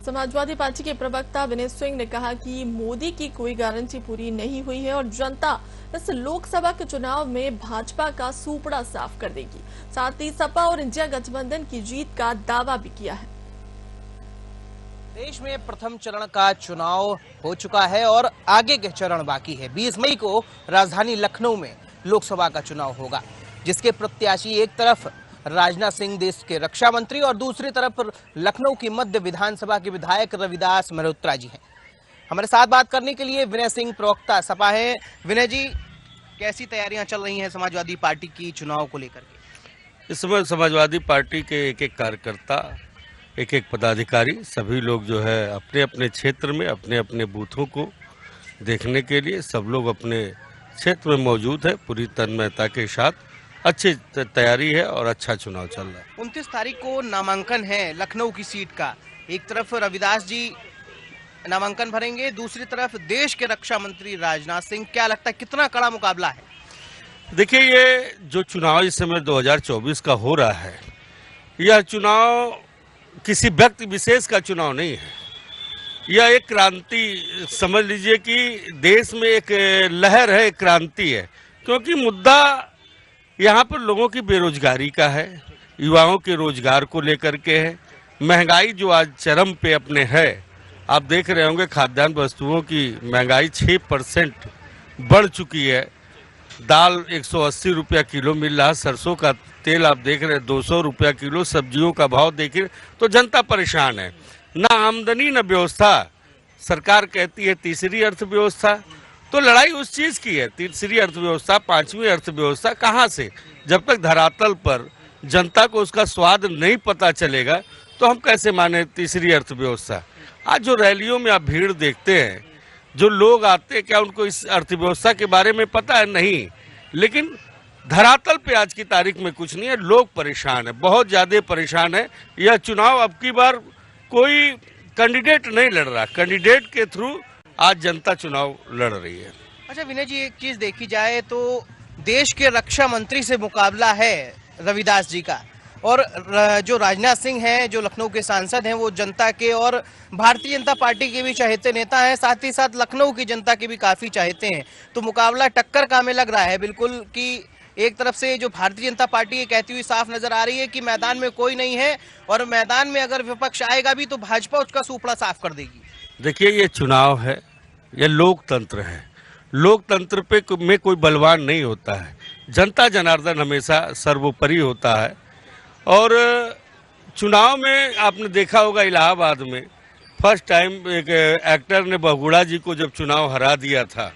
Samajwadi party के प्रवक्ता विनय सिंह ने कहा कि मोदी की कोई गारंटी पूरी नहीं हुई है और जनता इस लोकसभा के चुनाव में भाजपा का सूपड़ा साफ कर देगी। साथ ही सपा और इंडिया गठबंधन की जीत का दावा भी किया है। देश में प्रथम चरण का चुनाव हो चुका है और आगे के चरण बाकी है। 20 मई को राजधानी लखनऊ में लोकसभा का चुनाव होगा, जिसके प्रत्याशी एक तरफ राजनाथ सिंह देश के रक्षा मंत्री और दूसरी तरफ लखनऊ की मध्य विधानसभा के विधायक रविदास मल्होत्रा जी हैं। हमारे साथ बात करने के लिए विनय सिंह प्रवक्ता सपा है। विनय जी, कैसी तैयारियां चल रही हैं समाजवादी पार्टी की चुनाव को लेकर के? इस समय समाजवादी पार्टी के एक एक कार्यकर्ता, एक एक पदाधिकारी, सभी लोग जो है अपने अपने क्षेत्र में अपने अपने बूथों को देखने के लिए सब लोग अपने क्षेत्र में मौजूद है। पूरी तन्मयता के साथ अच्छी तैयारी है और अच्छा चुनाव चल रहा है। 29 तारीख को नामांकन है लखनऊ की सीट का। एक तरफ रविदास जी नामांकन भरेंगे, दूसरी तरफ देश के रक्षा मंत्री राजनाथ सिंह। क्या लगता है कितना कड़ा मुकाबला है? देखिए, ये जो चुनाव इस समय 2024 का हो रहा है, यह चुनाव किसी व्यक्ति विशेष का चुनाव नहीं है। यह एक क्रांति समझ लीजिए कि देश में एक लहर है, एक क्रांति है। क्योंकि मुद्दा यहाँ पर लोगों की बेरोजगारी का है, युवाओं के रोजगार को लेकर के है। महंगाई जो आज चरम पे अपने है, आप देख रहे होंगे खाद्यान्न वस्तुओं की महंगाई 6% बढ़ चुकी है। दाल 180 रुपया किलो मिल रहा, सरसों का तेल आप देख रहे हैं 200 रुपया किलो, सब्जियों का भाव देखिए, तो जनता परेशान है। ना आमदनी न व्यवस्था। सरकार कहती है तीसरी अर्थव्यवस्था, तो लड़ाई उस चीज की है। तीसरी अर्थव्यवस्था, पांचवी अर्थव्यवस्था कहाँ से? जब तक धरातल पर जनता को उसका स्वाद नहीं पता चलेगा तो हम कैसे माने तीसरी अर्थव्यवस्था? आज जो रैलियों में आप भीड़ देखते हैं, जो लोग आते हैं, क्या उनको इस अर्थव्यवस्था के बारे में पता है? नहीं। लेकिन धरातल पे आज की तारीख में कुछ नहीं है। लोग परेशान है, बहुत ज्यादा परेशान है। यह चुनाव अब की बार कोई कैंडिडेट नहीं लड़ रहा, कैंडिडेट के थ्रू आज जनता चुनाव लड़ रही है। अच्छा विनय जी, एक चीज देखी जाए तो देश के रक्षा मंत्री से मुकाबला है रविदास जी का, और जो राजनाथ सिंह हैं, जो लखनऊ के सांसद हैं, वो जनता के और भारतीय जनता पार्टी के भी चहेते नेता हैं, साथ ही साथ लखनऊ की जनता के भी काफी चाहते हैं। तो मुकाबला टक्कर का हमें लग रहा है बिल्कुल कि एक तरफ से जो भारतीय जनता पार्टी ये कहती हुई साफ नजर आ रही है कि मैदान में कोई नहीं है, और मैदान में अगर विपक्ष आएगा भी तो भाजपा उसका सूपड़ा साफ कर देगी। देखिए, ये चुनाव है, ये लोकतंत्र है। लोकतंत्र पे में कोई बलवान नहीं होता है। जनता जनार्दन हमेशा सर्वोपरि होता है। और चुनाव में आपने देखा होगा, इलाहाबाद में फर्स्ट टाइम एक एक्टर ने बहुगुणा जी को जब चुनाव हरा दिया था,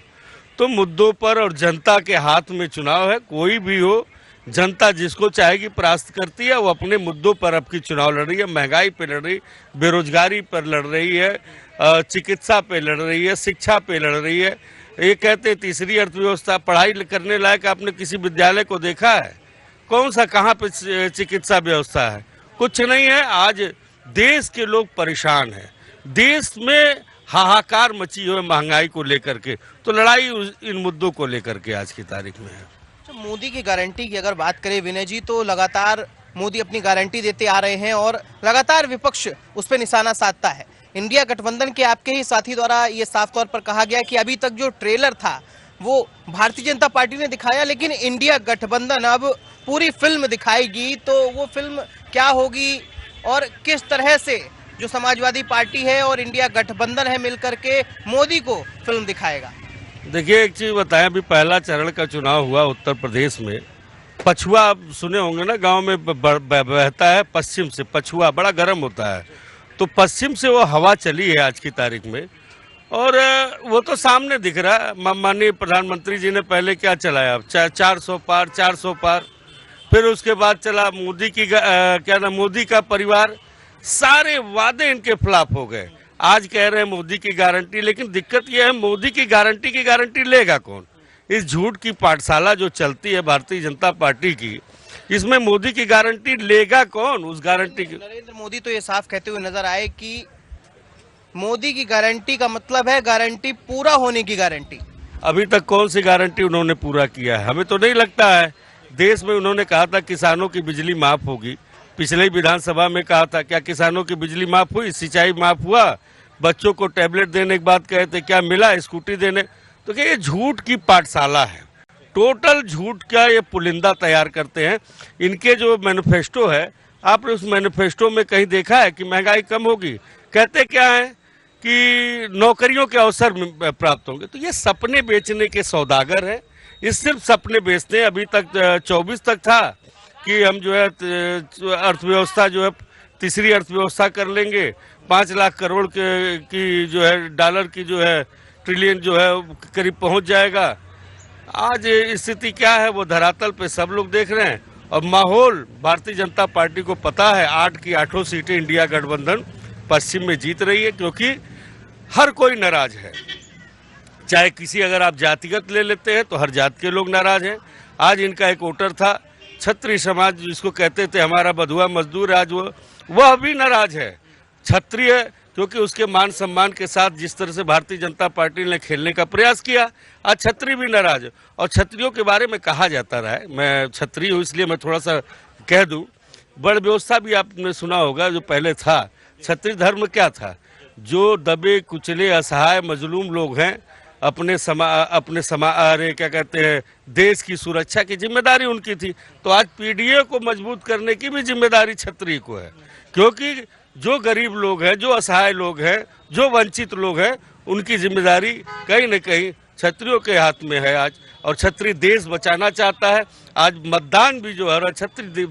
तो मुद्दों पर और जनता के हाथ में चुनाव है। कोई भी हो, जनता जिसको चाहेगी परास्त करती है। वो अपने मुद्दों पर अब की चुनाव लड़ रही है। महंगाई पे लड़ रही, बेरोजगारी पर लड़ रही है, चिकित्सा पे लड़ रही है, शिक्षा पे लड़ रही है। ये कहते हैं तीसरी अर्थव्यवस्था। पढ़ाई करने लायक आपने किसी विद्यालय को देखा है? कौन सा, कहाँ पे चिकित्सा व्यवस्था है? कुछ नहीं है। आज देश के लोग परेशान हैं, देश में हाहाकार मची हुई महंगाई को लेकर के। तो लड़ाई इन मुद्दों को लेकर के आज की तारीख में है। तो मोदी की गारंटी की अगर बात करें विनय जी, तो लगातार मोदी अपनी गारंटी देते आ रहे हैं और लगातार विपक्ष उस पर निशाना साधता है। इंडिया गठबंधन के आपके ही साथी द्वारा ये साफ तौर पर कहा गया कि अभी तक जो ट्रेलर था वो भारतीय जनता पार्टी ने दिखाया, लेकिन इंडिया गठबंधन अब पूरी फिल्म दिखाएगी। तो वो फिल्म क्या होगी और किस तरह से जो समाजवादी पार्टी है और इंडिया गठबंधन है मिलकर के मोदी को फिल्म दिखाएगा? देखिए, एक चीज बताएं, अभी पहला चरण का चुनाव हुआ उत्तर प्रदेश में। पछुआ आप सुने होंगे ना, गांव में बहता है पश्चिम से। पछुआ बड़ा गर्म होता है, तो पश्चिम से वो हवा चली है आज की तारीख में, और वो तो सामने दिख रहा है। माननीय प्रधानमंत्री जी ने पहले क्या चलाया, 400 पार, 400 पार। फिर उसके बाद चला मोदी की क्या नाम, मोदी का परिवार। सारे वादे इनके फ्लॉप हो गए। आज कह रहे हैं मोदी की गारंटी, लेकिन दिक्कत यह है, मोदी की गारंटी लेगा कौन? इस झूठ की पाठशाला जो चलती है भारतीय जनता पार्टी की, इसमें मोदी की गारंटी लेगा कौन? उस गारंटी की नरेंद्र मोदी तो ये साफ कहते हुए नजर आए कि मोदी की गारंटी का मतलब है गारंटी पूरा होने की गारंटी। अभी तक कौन सी गारंटी उन्होंने पूरा किया है? हमें तो नहीं लगता है। देश में उन्होंने कहा था किसानों की बिजली माफ होगी, पिछले विधानसभा में कहा था, क्या किसानों की बिजली माफ हुई, सिंचाई माफ हुआ, बच्चों को टैबलेट देने की बात कहे थे, क्या मिला, स्कूटी देने। तो क्या ये झूठ की पाठशाला है, टोटल झूठ का ये पुलिंदा तैयार करते हैं। इनके जो मैनिफेस्टो है, आपने उस मैनिफेस्टो में कहीं देखा है कि महंगाई कम होगी? कहते क्या है कि नौकरियों के अवसर प्राप्त होंगे। तो ये सपने बेचने के सौदागर हैं, ये सिर्फ सपने बेचते हैं। अभी तक 24 तक था कि हम जो है अर्थव्यवस्था जो है तीसरी अर्थव्यवस्था कर लेंगे, 5 लाख करोड़ की जो है डॉलर की जो है ट्रिलियन जो है करीब पहुंच जाएगा। आज स्थिति क्या है वो धरातल पे सब लोग देख रहे हैं। और माहौल भारतीय जनता पार्टी को पता है, 8 की 8 सीटें इंडिया गठबंधन पश्चिम में जीत रही है, क्योंकि हर कोई नाराज है। चाहे किसी अगर आप जातिगत ले लेते हैं तो हर जात के लोग नाराज हैं। आज इनका एक वोटर था क्षत्रिय समाज, जिसको कहते थे हमारा बधुआ मजदूर, आज वह भी नाराज है। क्षत्रिय, क्योंकि उसके मान सम्मान के साथ जिस तरह से भारतीय जनता पार्टी ने खेलने का प्रयास किया, आज क्षत्रिय भी नाराज है। और क्षत्रियों के बारे में कहा जाता रहा है, मैं क्षत्रिय हूँ इसलिए मैं थोड़ा सा कह दूं, बड़ व्यवस्था भी आपने सुना होगा जो पहले था। क्षत्रिय धर्म क्या था? जो दबे कुचले असहाय मजलूम लोग हैं, अपने क्या कहते हैं, देश की सुरक्षा की जिम्मेदारी उनकी थी। तो आज पीडीए को मजबूत करने की भी जिम्मेदारी क्षत्रिय को है, क्योंकि जो गरीब लोग हैं, जो असहाय लोग हैं, जो वंचित लोग हैं, उनकी जिम्मेदारी कहीं न कहीं क्षत्रियों के हाथ में है आज। और क्षत्रिय देश बचाना चाहता है। आज मतदान भी जो है क्षत्रिय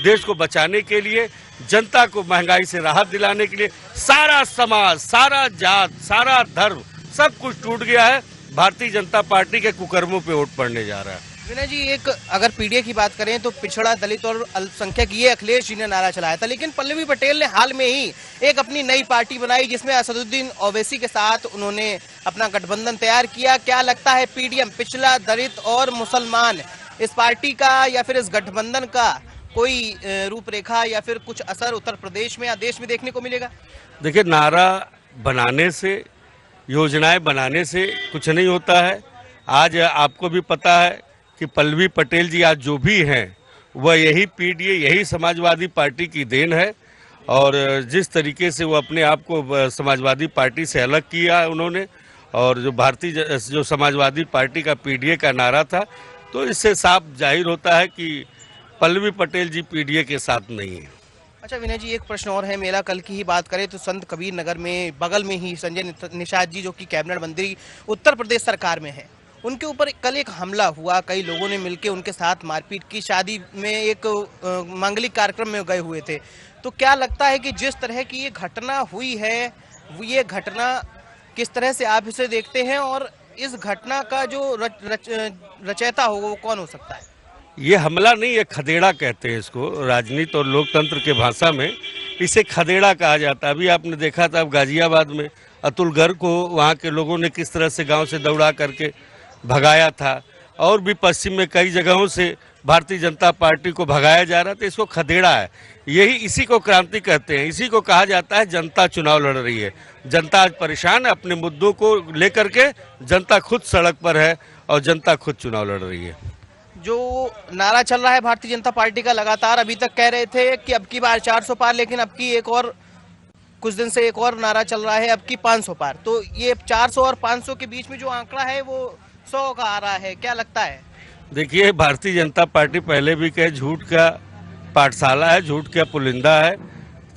देश को बचाने के लिए, जनता को महंगाई से राहत दिलाने के लिए, सारा समाज, सारा जात, सारा धर्म सब कुछ टूट गया है। भारतीय जनता पार्टी के कुकर्मों पे वोट पड़ने जा रहा है। विनय जी, एक अगर पीडीए की बात करें तो पिछड़ा, दलित और अल्पसंख्यक, ये अखिलेश जी ने नारा चलाया था। लेकिन पल्लवी पटेल ने हाल में ही एक अपनी नई पार्टी बनाई, जिसमें असदुद्दीन ओवैसी के साथ उन्होंने अपना गठबंधन तैयार किया। क्या लगता है पीडीएम, पिछड़ा, दलित और मुसलमान, इस पार्टी का या फिर इस गठबंधन का कोई रूपरेखा या फिर कुछ असर उत्तर प्रदेश में या देश में देखने को मिलेगा? देखिए, नारा बनाने से, योजनाएं बनाने से कुछ नहीं होता है। आज आपको भी पता है कि पल्लवी पटेल जी आज जो भी हैं वह यही पीडीए, यही समाजवादी पार्टी की देन है। और जिस तरीके से वो अपने आप को समाजवादी पार्टी से अलग किया उन्होंने, और जो समाजवादी पार्टी का पीडीए का नारा था, तो इससे साफ जाहिर होता है कि पल्लवी पटेल जी पीडीए के साथ नहीं है। अच्छा विनय जी, एक प्रश्न और है मेरा। कल की ही बात करें तो संत कबीर नगर में बगल में ही संजय निषाद जी, जो कि कैबिनेट मंत्री उत्तर प्रदेश सरकार में है, उनके ऊपर कल एक हमला हुआ। कई लोगों ने मिलकर उनके साथ मारपीट की। शादी में एक मांगलिक कार्यक्रम में गए हुए थे। तो क्या लगता है कि जिस तरह की ये घटना हुई है, ये घटना किस तरह से आप इसे देखते हैं, और इस घटना का जो रचयिता होगा वो कौन हो सकता है? ये हमला नहीं, ये खदेड़ा कहते हैं इसको, राजनीति और लोकतंत्र के भाषा में इसे खदेड़ा कहा जाता है। अभी आपने देखा था गाजियाबाद में अतुल गर्ग को वहाँ के लोगों ने किस तरह से गांव से दौड़ा करके भगाया था, और भी पश्चिम में कई जगहों से भारतीय जनता पार्टी को भगाया जा रहा था। इसको खदेड़ा है, यही इसी को क्रांति कहते हैं। इसी को कहा जाता है जनता चुनाव लड़ रही है। जनता आज परेशान है, अपने मुद्दों को लेकर के जनता खुद सड़क पर है और जनता खुद चुनाव लड़ रही है। जो नारा चल रहा है भारतीय जनता पार्टी का लगातार, अभी तक कह रहे थे कि अब की बार 400 पार, लेकिन अब की एक और कुछ दिन से एक और नारा चल रहा है अब की 500 पार। तो ये 400 और 500 के बीच में जो आंकड़ा है वो 100 का आ रहा है, क्या लगता है? देखिए, भारतीय जनता पार्टी पहले भी कहे झूठ का पाठशाला है, झूठ का पुलिंदा है।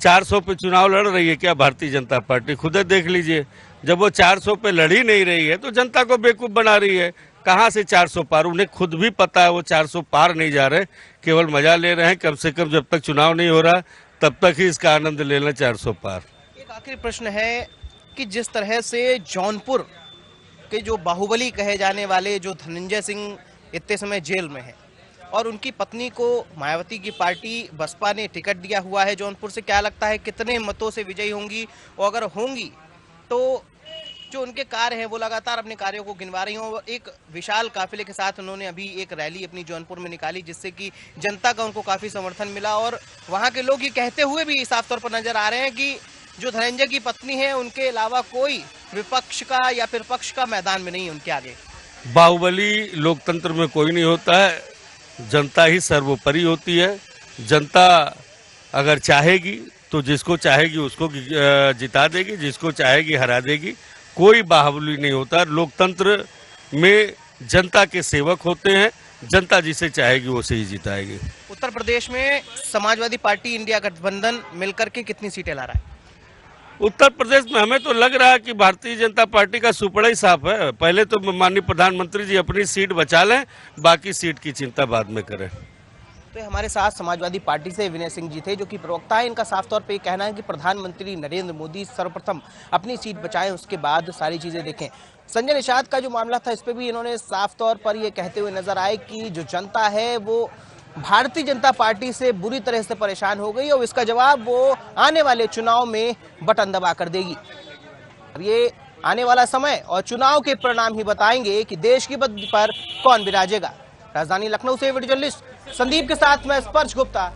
400 पे चुनाव लड़ रही है क्या भारतीय जनता पार्टी? खुद देख लीजिए, जब वो 400 पे लड़ ही नहीं रही है तो जनता को बेवकूफ बना रही है। कहाँ से 400 पार? उन्हें खुद भी पता है वो 400 पार नहीं जा रहे, केवल मजा ले रहे हैं। कम से कम जब तक चुनाव नहीं हो रहा तब तक ही इसका आनंद लेना 400 पार। एक आखिरी प्रश्न है कि जिस तरह से जौनपुर के जो बाहुबली कहे जाने वाले जो धनंजय सिंह इतने समय जेल में है, और उनकी पत्नी को मायावती की पार्टी बसपा ने टिकट दिया हुआ है जौनपुर से, क्या लगता है कितने मतों से विजयी होंगी? और अगर होंगी तो जो उनके कार्य हैं वो लगातार अपने कार्यों को गिनवा रही हों। एक विशाल काफिले के साथ उन्होंने अभी एक रैली अपनी जौनपुर में निकाली, जिससे कि जनता का उनको काफी समर्थन मिला। और वहां के लोग ये कहते हुए भी साफ तौर पर नजर आ रहे हैं कि जो धनंजय की पत्नी है उनके अलावा कोई विपक्ष का या फिर पक्ष का मैदान में नहीं उनके आगे। बाहुबली लोकतंत्र में कोई नहीं होता है, जनता ही सर्वोपरि होती है। जनता अगर चाहेगी तो जिसको चाहेगी उसको जिता देगी, जिसको चाहेगी हरा देगी। कोई बाहुबली नहीं होता। लोकतंत्र में जनता के सेवक होते हैं, जनता जिसे चाहेगी उसे ही जिताएगी। उत्तर प्रदेश में समाजवादी पार्टी इंडिया गठबंधन मिलकर के कितनी सीटें ला रहा है? उत्तर प्रदेश में हमें तो लग रहा है कि भारतीय जनता पार्टी का सुपड़ा ही साफ है। पहले तो माननीय प्रधानमंत्री जी अपनी सीट बचा लें, बाकी सीट की चिंता बाद में करें। तो हमारे साथ समाजवादी पार्टी से विनय सिंह जी थे, जो कि प्रवक्ता है। इनका साफ तौर पे कहना है कि प्रधानमंत्री नरेंद्र मोदी सर्वप्रथम अपनी सीट बचाएं, उसके बाद सारी चीजें देखें। संजय निषाद का जो मामला था, इस पे भी इन्होंने साफ तौर पर ये कहते हुए नजर आए कि जो जनता है वो भारतीय जनता पार्टी से बुरी तरह से परेशान हो गई और इसका जवाब वो आने वाले चुनाव में बटन दबा कर देगी। ये आने वाला समय और चुनाव के परिणाम ही बताएंगे कि देश की गद्दी पर कौन विराजेगा। राजधानी लखनऊ से वीडियो जर्नलिस्ट संदीप के साथ मैं स्पर्श गुप्ता,